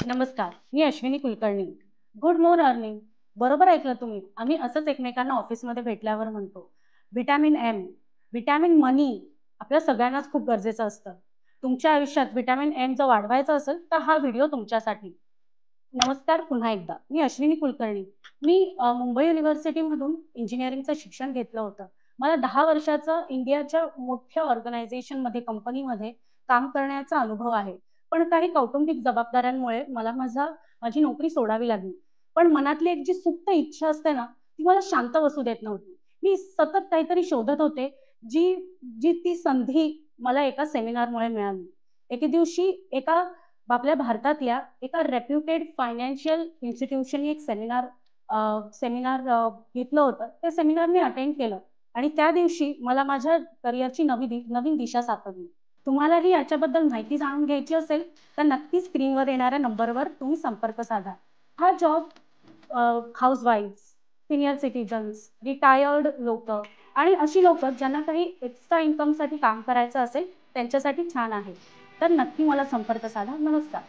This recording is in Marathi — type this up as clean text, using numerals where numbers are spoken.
नमस्कार, मी अश्विनी कुलकर्णी. Good morning. बरोबर ऐकलं तुम्ही. आम्ही असंच एकमेकांना ऑफिसमध्ये भेटल्यावर म्हणतो. व्हिटॅमिन एम, व्हिटॅमिन मनी आपल्या सगळ्यांनाच खूप गरजेचं असतं. तुमच्या आयुष्यात व्हिटॅमिन एम जर वाढवायचं असेल, तर हा व्हिडिओ तुमच्यासाठी. नमस्कार पुन्हा एकदा. मी अश्विनी कुलकर्णी. मी मुंबई युनिव्हर्सिटीमधून इंजिनिअरिंगचं शिक्षण घेतलं होतं. मला 10 वर्षाचं इंडियाच्या मोठ्या ऑर्गनायझेशनमध्ये, कंपनीमध्ये काम करण्याचा अनुभव आहे. पण काही कौटुंबिक जबाबदाऱ्यांमुळे मला माझी नोकरी सोडावी लागली. पण मनातली एक जी सुप्त इच्छा असते ना, ती मला शांत बसू देत नव्हती. मी सतत काहीतरी शोधत होते, जी जी ती संधी मला एका सेमिनारमुळे मिळाली. एके दिवशी आपल्या भारतातल्या एका रेप्युटेड फायनान्शियल इन्स्टिट्यूशननी एक सेमिनार घेतलं होतं. ते सेमिनार मी अटेंड केलं आणि त्या दिवशी मला माझ्या करिअरची नवीन दिशा सापडली. तुम्हालाही याच्याबद्दल माहिती जाणून घ्यायची असेल, तर नक्कीच स्क्रीनवर येणाऱ्या नंबरवर तुम्ही संपर्क साधा. हा जॉब हाउसवाईफ्स, सीनियर सिटिझन्स, रिटायर्ड लोकं आणि अशी लोकं ज्यांना काही एक्स्ट्रा इन्कमसाठी काम करायचं असेल, त्यांच्यासाठी छान आहे. तर नक्की मला संपर्क साधा. नमस्कार.